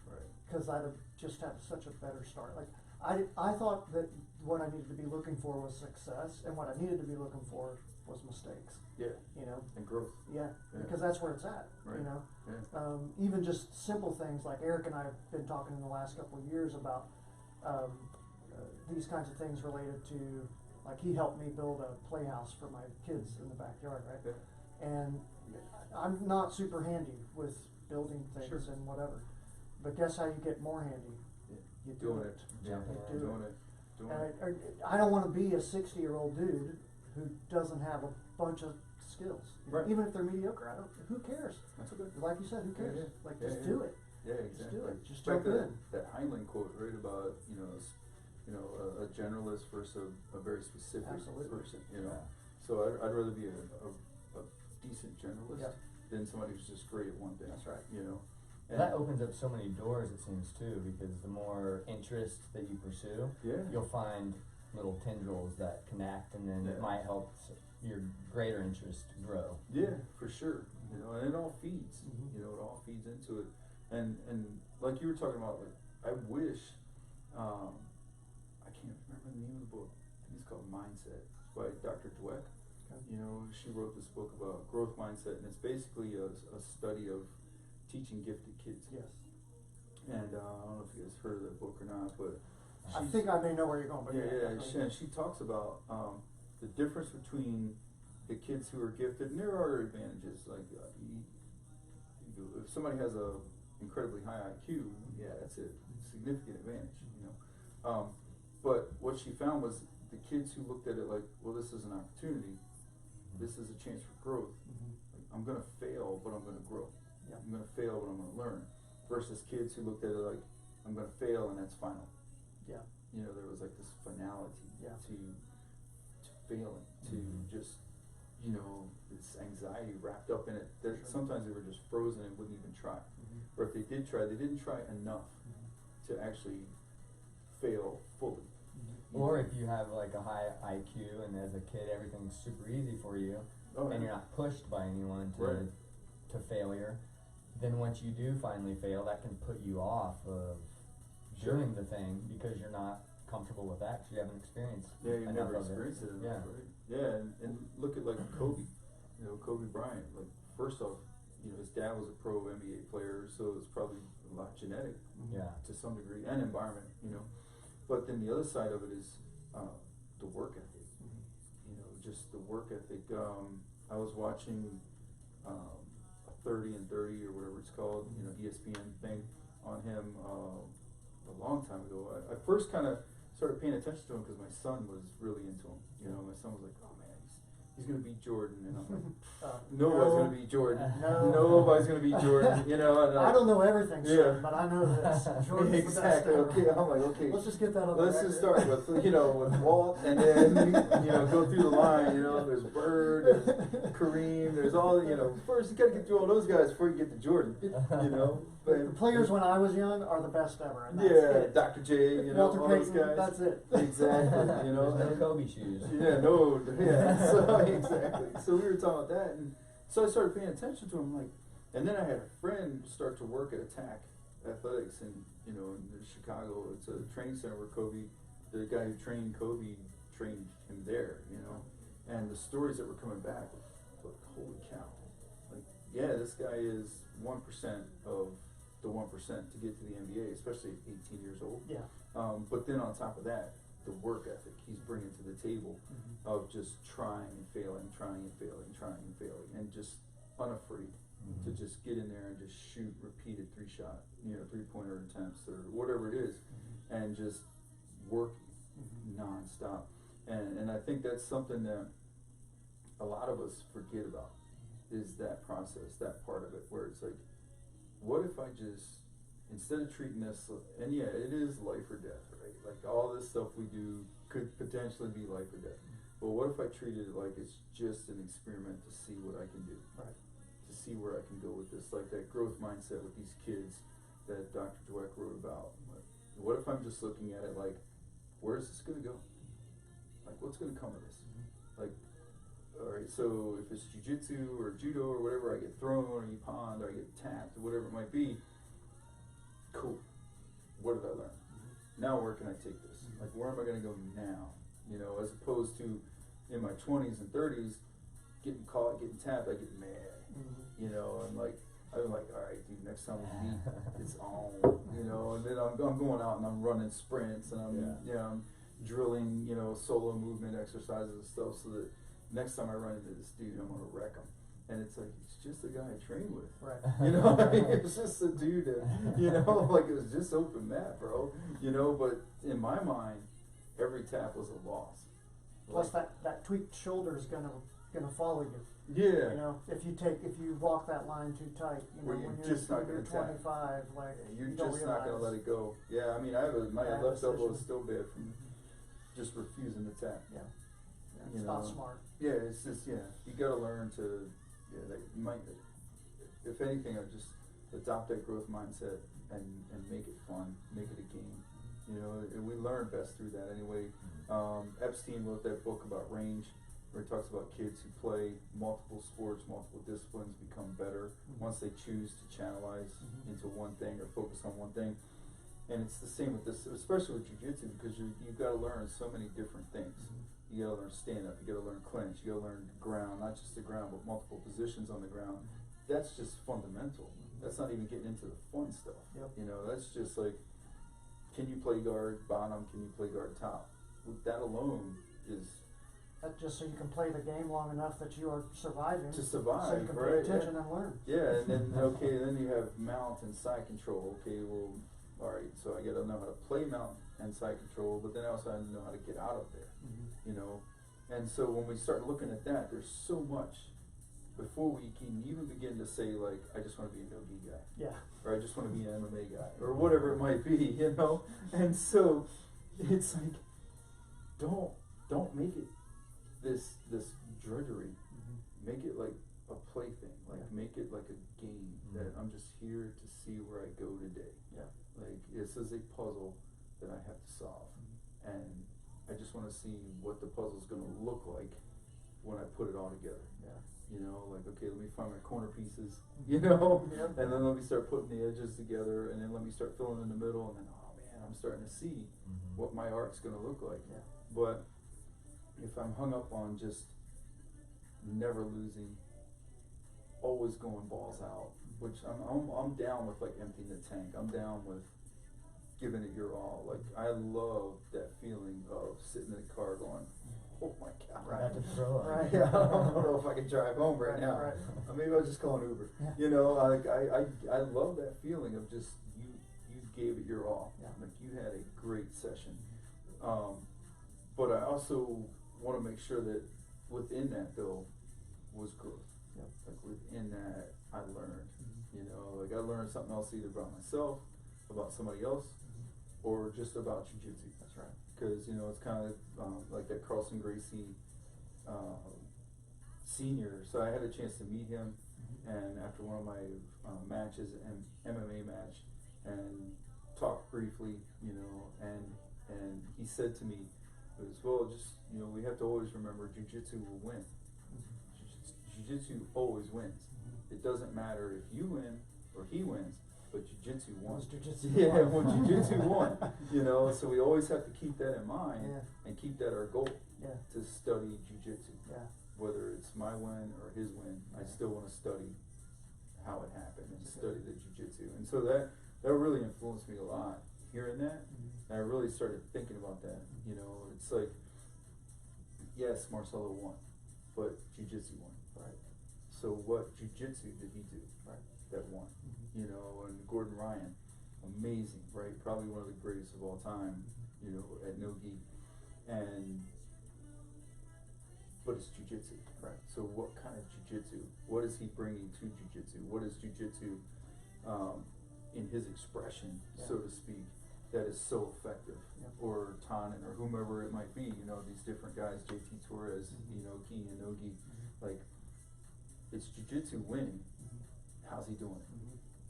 right. because I'd have just had such a better start. Like I thought that what I needed to be looking for was success, and what I needed to be looking for was mistakes. Yeah, You know. and growth. Yeah, Yeah. because that's where it's at, Right. you know. Yeah, Even just simple things like Eric and I have been talking in the last couple of years about these kinds of things related to, like, he helped me build a playhouse for my kids in the backyard, right? yeah, And I'm not super handy with building things Sure. and whatever, but guess how you get more handy? yeah. You do Doing it. it. Yeah. You do Doing it. it. Doing And it. I don't want to be a 60-year-old dude who doesn't have a bunch of skills. Right. Even if they're mediocre, who cares? That's okay. Like you said, who cares? Yeah, Like, yeah, just yeah. do it. Yeah, Just exactly. do it. Just It's like jump in. that Heinlein quote, right, about, you know, a generalist versus a very specific Absolutely. person, you know. Yeah. So I'd rather be a decent generalist Yeah. than somebody who's just great at one thing. That's right. You know. Well, that opens up so many doors, it seems, too, because the more interest that you pursue, Yeah. you'll find little tendrils that connect, and then Yeah. it might help your greater interest grow. Yeah, for sure. You know, and it all feeds. Mhm. You know, it all feeds into it. And like you were talking about, like, I wish, I can't remember the name of the book. I think it's called Mindset. It's by Dr. Dweck. Okay. You know, she wrote this book about growth mindset, and it's basically a study of teaching gifted kids. Yes. And I don't know if you guys heard of that book or not, but I she's- think I may know where you're going, but yeah, definitely. she talks about the difference between the kids who are gifted, and there are advantages. Like, if somebody has a incredibly high IQ, yeah, that's a significant advantage, you know. But what she found was the kids who looked at it like, well, this is an opportunity, this is a chance for growth. Like, I'm gonna fail, but I'm gonna grow. Yeah. I'm gonna fail, but I'm gonna learn. Versus kids who looked at it like, I'm gonna fail and that's final. Yeah. You know, there was like this finality Yeah. to failing, to just, you know, this anxiety wrapped up in it. That sometimes they were just frozen and wouldn't even try. Or if they did try, they didn't try enough to actually fail fully. Or if you have like a high IQ and as a kid everything's super easy for you, and you're not pushed by anyone to failure, then once you do finally fail, that can put you off of doing the thing because you're not comfortable with that because you haven't experienced you've enough never of it. experienced it. Yeah. Right? Yeah, and look at like Kobe, you know, Kobe Bryant. Like, first off, you know, his dad was a pro NBA player, so it's probably a lot genetic, to some degree, and environment, you know. But then the other side of it is the work ethic. You know, just the work ethic. I was watching a 30 and 30 or whatever it's called, you know, ESPN thing on him a long time ago. I first kind of started paying attention to him because my son was really into him. You know, my son was like, oh man, he's gonna beat Jordan, and I'm like, nobody's gonna beat Jordan. Nobody's gonna beat Jordan. You know, and, I don't know everything, son, but I know this. Jordan's exactly. the best Okay, I'm like, okay. Let's just get that on the Let's record. just start with, you know, with Walt, and then you know, go through the line. You know, there's Bird, there's Kareem, there's all, you know. First, you gotta get through all those guys before you get to Jordan. You know, but the players when I was young are the best ever. And that's it. Dr. J, you know, Walter all Payton, those guys. that's it. Exactly. You know, There's no Kobe shoes. So exactly. So we were talking about that, and so I started paying attention to him, like, and then I had a friend start to work at Attack Athletics, in, you know, in Chicago. It's a training center where Kobe, the guy who trained Kobe, trained him there, you know, and the stories that were coming back were like, holy cow, like, yeah, this guy is 1% of the 1% to get to the NBA, especially at 18 years old. Yeah. But then on top of that, the work ethic he's bringing to the table of just trying and failing, and just unafraid to just get in there and just shoot repeated 3-pointer attempts or whatever it is, and just working nonstop. And I think that's something that a lot of us forget about, is that process, that part of it, where it's like, what if I just, instead of treating this, and yeah, it is life or death, right? Like, all this stuff we do could potentially be life or death. But what if I treated it like it's just an experiment to see what I can do? Right. To see where I can go with this, like that growth mindset with these kids that Dr. Dweck wrote about. Like, what if I'm just looking at it like, where's this gonna go? Like, what's gonna come of this? Like, alright, so if it's jiu-jitsu or judo or whatever, I get thrown or you pond or I get tapped or whatever it might be, cool. What did I learn? Now where can I take this? Like, where am I gonna go now? You know, as opposed to in my 20s and 30s, getting caught, getting tapped, I get mad. You know, and like, I'm like, all right, dude, next time we meet, it's on. You know, and then I'm going out and I'm running sprints and I'm drilling, you know, solo movement exercises and stuff, so that next time I run into this dude, I'm gonna wreck him. And it's like, it's just the guy I train with. Right. You know, I mean, it's just a dude that, you know, like, it was just open mat, bro. You know, but in my mind, every tap was a loss. Plus that tweaked shoulder is gonna follow you. Yeah. You know, if you walk that line too tight, you know, Where you're when just not you're gonna 25, like, you're you don't just not gonna let it go. Yeah, I mean, my Bad left elbow decision. is still bad from just refusing to tap. Yeah. You It's know. not smart. Yeah, it's just, you gotta learn to, like, you might, if anything, I just adopt that growth mindset and make it fun, make it a game. You know, and we learn best through that anyway. Epstein wrote that book about range, where he talks about kids who play multiple sports, multiple disciplines, become better once they choose to channelize into one thing or focus on one thing. And it's the same with this, especially with jiu-jitsu, because you've got to learn so many different things. You got to learn stand-up, you got to learn clinch, you got to learn ground, not just the ground, but multiple positions on the ground. That's just fundamental. That's not even getting into the fun stuff. You know, that's just like, can you play guard bottom, can you play guard top? That alone is... That's just so you can play the game long enough that you are surviving. To survive, so you can right? pay attention and learn. Yeah, and then, okay, then you have mount and side control. Okay, well, alright, so I gotta know how to play mount and side control, but then I also have to know how to get out of there. you know. And so when we start looking at that, there's so much before we can even begin to say, like, I just want to be a no-gi guy. Yeah. Or I just want to be an MMA guy, or whatever it might be, you know. And so it's like, don't make it this drudgery. Make it like a plaything. Like make it like a game that I'm just here to see where I go today. Yeah. Like this is a puzzle that I have to solve, and I just want to see what the puzzle's going to look like when I put it all together. Yeah. You know, like, okay, let me find my corner pieces, you know, Yep. and then let me start putting the edges together, and then let me start filling in the middle, and then, oh man, I'm starting to see what my art's going to look like. Yeah. But if I'm hung up on just never losing, always going balls out, which I'm down with, like, emptying the tank. I'm down with giving it your all. Like, I love that feeling of sitting in the car going, oh my God. Right. To throw up. Right. Yeah, I don't know if I can drive home right now. Right. Maybe I'll just call an Uber. Yeah. You know, like I love that feeling of just you gave it your all. Yeah. Like you had a great session. But I also want to make sure that within that though was growth. Yep. Like within that I learned. You know, like I learned something else either about myself, about somebody else, or just about jiu-jitsu. That's right. Because, you know, it's kind of like that Carlson Gracie senior. So I had a chance to meet him, and after one of my matches, an MMA match, and talked briefly, you know, and he said to me, it was, well, just, you know, we have to always remember jiu-jitsu will win. Jiu-jitsu always wins. It doesn't matter if you win or he wins, but jiu-jitsu won. Yeah, when jiu-jitsu won, you know, so we always have to keep that in mind and keep that our goal to study jiu-jitsu. Yeah. Whether it's my win or his win, I still want to study how it happened and study the jiu-jitsu. And so that really influenced me a lot, hearing that. And I really started thinking about that. You know, it's like, yes, Marcelo won, but jiu-jitsu won. Right. So what jiu-jitsu did he do that won? You know, and Gordon Ryan, amazing, right? Probably one of the greatest of all time, you know, at no-gi. But it's jiu-jitsu. Right. So what kind of jiu-jitsu? What is he bringing to jiu-jitsu? What is jiu-jitsu in his expression, so to speak, that is so effective? Or Tannen or whomever it might be, you know, these different guys, JT Torres, you know, Ki and Nogi, like, it's jiu-jitsu winning. How's he doing it?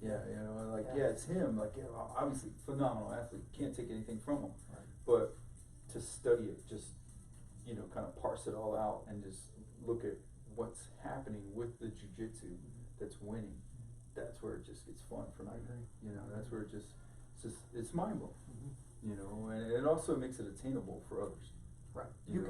Yeah, you know, like, it's him. Like, obviously, phenomenal athlete. Can't take anything from him. Right. But to study it, just, you know, kind of parse it all out and just look at what's happening with the jiu-jitsu that's winning. That's where it just gets fun for me. I agree. You know, that's where it's mind-blowing. You know, and it also makes it attainable for others. Right. You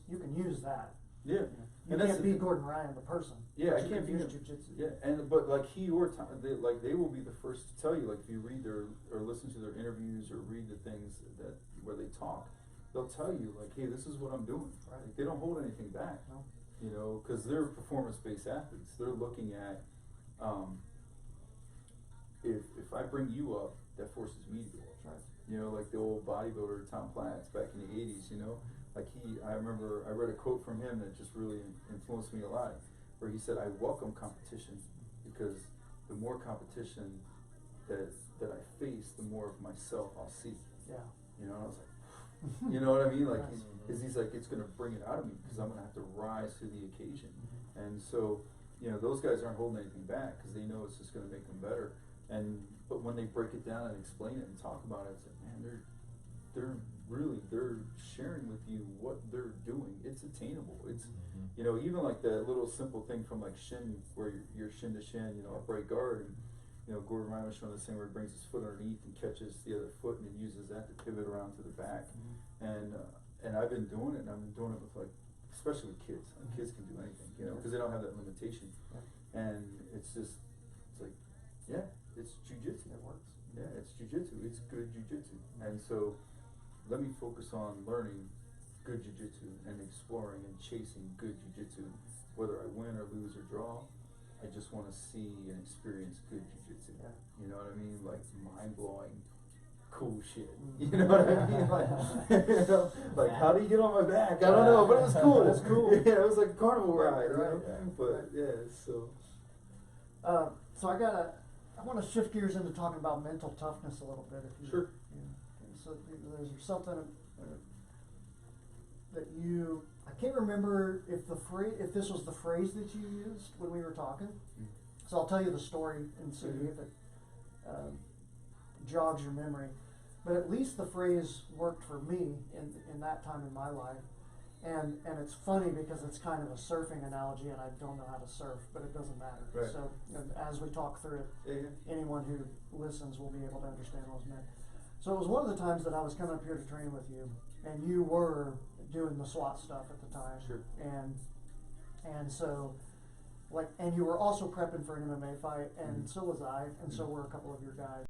You can use that. Yeah. You And can't be Gordon Ryan, the person. Yeah, I you can't can be use him. jiu-jitsu. Yeah, but like he or Tom, they will be the first to tell you. Like if you read their or listen to their interviews or read the things that where they talk, they'll tell you like, hey, this is what I'm doing. Right. Like, they don't hold anything back. No. You know, because they're performance-based athletes. They're looking at if I bring you up, that forces me to go up. Right. You know, like the old bodybuilder Tom Platz back in the 80s, you know? Like I remember I read a quote from him that just really influenced me a lot, where he said, I welcome competition because the more competition that I face, the more of myself I'll see. Yeah. You know, and I was like, you know what I mean? Like he's like, it's going to bring it out of me because I'm going to have to rise to the occasion. And so, you know, those guys aren't holding anything back because they know it's just going to make them better. But when they break it down and explain it and talk about it, it's like, man, they're sharing with you what they're doing. It's attainable. It's, you know, even like that little simple thing from like shin, where you're shin to shin, you know, upright guard, and you know, Gordon Ryan was showing this thing where he brings his foot underneath and catches the other foot and then uses that to pivot around to the back. And I've been doing it, and I've been doing it with like, especially with kids. Like kids can do anything, you know, because they don't have that limitation. And it's just, it's like, yeah, it's jiu-jitsu. It works. Yeah, it's jiu-jitsu. It's good jiu-jitsu. And so let me focus on learning good jiu-jitsu and exploring and chasing good jiu-jitsu. Whether I win or lose or draw, I just want to see and experience good jiu-jitsu. Yeah. You know what I mean? Like mind-blowing, cool shit. You know what I mean? Like, you know, like how do you get on my back? I don't know, but it was cool. That's cool. Yeah, it was like a carnival ride, Right. you know? But yeah, so. So I want to shift gears into talking about mental toughness a little bit, if you. Sure. You know, so there's something that you. I can't remember if this was the phrase that you used when we were talking. So I'll tell you the story and see if it jogs your memory. But at least the phrase worked for me in that time in my life. And it's funny because it's kind of a surfing analogy, and I don't know how to surf, but it doesn't matter. Right. So as we talk through it, anyone who listens will be able to understand what was meant. So it was one of the times that I was coming up here to train with you, and you were doing the SWAT stuff at the time. Sure. And so, and you were also prepping for an MMA fight, and so was I, and so were a couple of your guys.